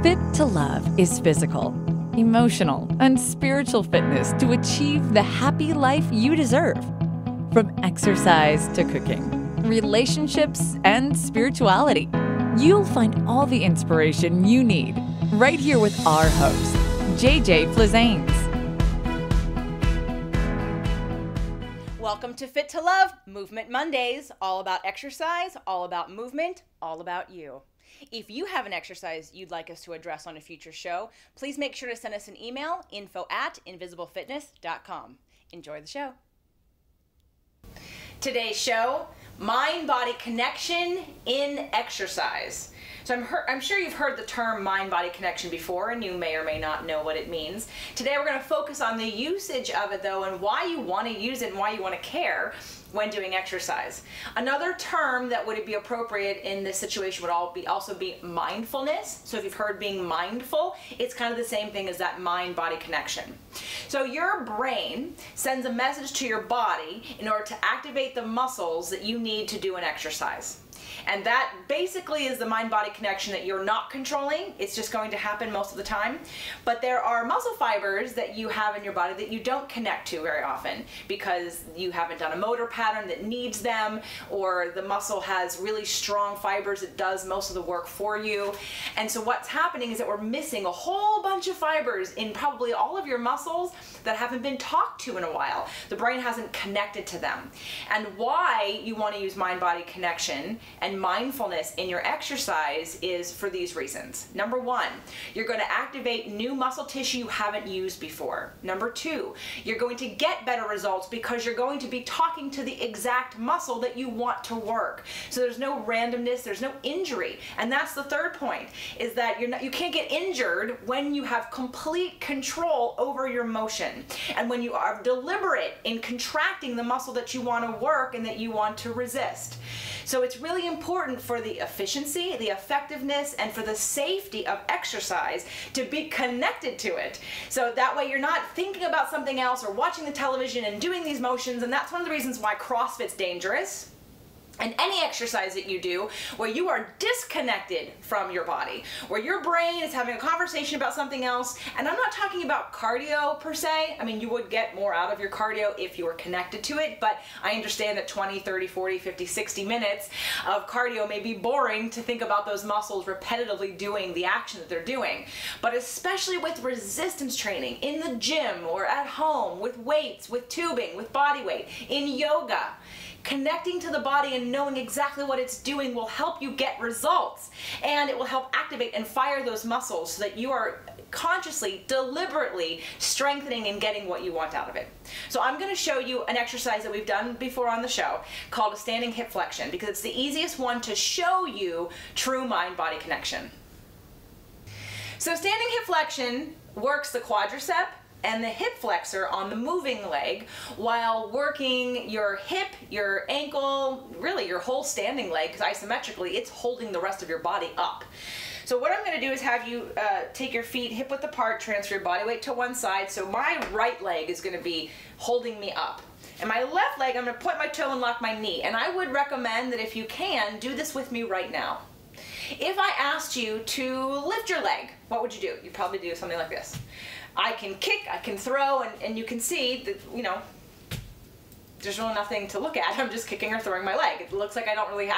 Fit to Love is physical, emotional, and spiritual fitness to achieve the happy life you deserve. From exercise to cooking, relationships, and spirituality, you'll find all the inspiration you need right here with our host, JJ Flizanes. Welcome to Fit to Love, Movement Mondays, all about exercise, all about movement, all about you. If you have an exercise you'd like us to address on a future show, please make sure to send us an email, info@invisiblefitness.com. Enjoy the show. Today's show, mind-body connection in exercise. So I'm sure you've heard the term mind-body connection before, and you may or may not know what it means. Today we're going to focus on the usage of it, though, and why you want to use it and why you want to care when doing exercise. Another term that would be appropriate in this situation would also be mindfulness. So if you've heard being mindful, it's kind of the same thing as that mind-body connection. So your brain sends a message to your body in order to activate the muscles that you need to do an exercise. And that basically is the mind-body connection that you're not controlling. It's just going to happen most of the time. But there are muscle fibers that you have in your body that you don't connect to very often because you haven't done a motor pattern that needs them, or the muscle has really strong fibers that does most of the work for you. And so what's happening is that we're missing a whole bunch of fibers in probably all of your muscles that haven't been talked to in a while. The brain hasn't connected to them. And why you want to use mind-body connection and mindfulness in your exercise is for these reasons. Number one, you're going to activate new muscle tissue you haven't used before. Number two, you're going to get better results because you're going to be talking to the exact muscle that you want to work. So there's no randomness, there's no injury. And that's the third point, is that you can't get injured when you have complete control over your motion. And when you are deliberate in contracting the muscle that you want to work and that you want to resist. So it's really important for the efficiency, the effectiveness, and for the safety of exercise to be connected to it. So that way you're not thinking about something else or watching the television and doing these motions, and that's one of the reasons why CrossFit's dangerous. And any exercise that you do where you are disconnected from your body, where your brain is having a conversation about something else, and I'm not talking about cardio per se. I mean, you would get more out of your cardio if you were connected to it, but I understand that 20, 30, 40, 50, 60 minutes of cardio may be boring to think about those muscles repetitively doing the action that they're doing. But especially with resistance training in the gym or at home, with weights, with tubing, with body weight, in yoga, connecting to the body and knowing exactly what it's doing will help you get results, and it will help activate and fire those muscles so that you are consciously, deliberately strengthening and getting what you want out of it. So I'm going to show you an exercise that we've done before on the show called a standing hip flexion, because it's the easiest one to show you true mind-body connection. So standing hip flexion works the quadricep and the hip flexor on the moving leg while working your hip, your ankle, really your whole standing leg, because isometrically it's holding the rest of your body up. So what I'm going to do is have you take your feet hip width apart, transfer your body weight to one side. So my right leg is going to be holding me up. And my left leg, I'm going to point my toe and lock my knee. And I would recommend that if you can, do this with me right now. If I asked you to lift your leg, what would you do? You'd probably do something like this. I can kick, I can throw, and you can see that, you know, there's really nothing to look at. I'm just kicking or throwing my leg. It looks like I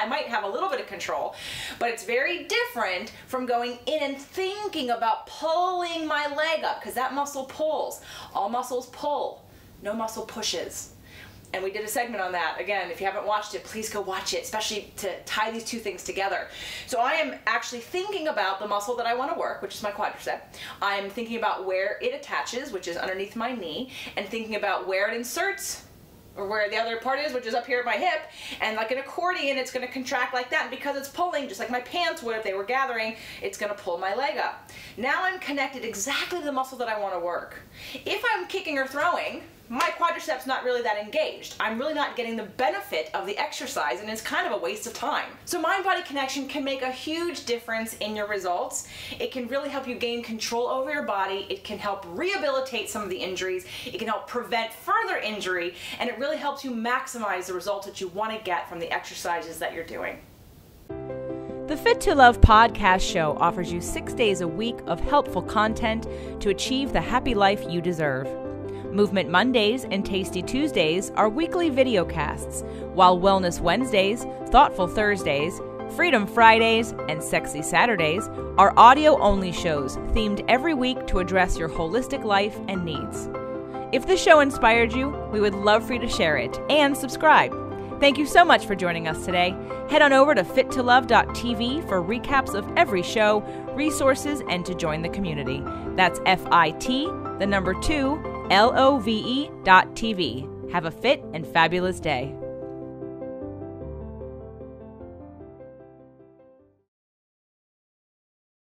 might have a little bit of control, but it's very different from going in and thinking about pulling my leg up, because that muscle pulls. All muscles pull, no muscle pushes. And we did a segment on that. Again, if you haven't watched it, please go watch it, especially to tie these two things together. So I am actually thinking about the muscle that I want to work, which is my quadricep. I'm thinking about where it attaches, which is underneath my knee, and thinking about where it inserts, or where the other part is, which is up here at my hip. And like an accordion, it's going to contract like that. And because it's pulling, just like my pants would if they were gathering, it's going to pull my leg up. Now I'm connected exactly to the muscle that I want to work. If I'm kicking or throwing, my quadricep's not really that engaged. I'm really not getting the benefit of the exercise, and it's kind of a waste of time. So mind-body connection can make a huge difference in your results. It can really help you gain control over your body. It can help rehabilitate some of the injuries. It can help prevent further injury, and it really helps you maximize the results that you want to get from the exercises that you're doing. The Fit to Love podcast show offers you 6 days a week of helpful content to achieve the happy life you deserve. Movement Mondays and Tasty Tuesdays are weekly videocasts, while Wellness Wednesdays, Thoughtful Thursdays, Freedom Fridays, and Sexy Saturdays are audio-only shows themed every week to address your holistic life and needs. If the show inspired you, we would love for you to share it and subscribe. Thank you so much for joining us today. Head on over to fittolove.tv for recaps of every show, resources, and to join the community. That's FIT, the number 2, LOVE.tv. Have a fit and fabulous day.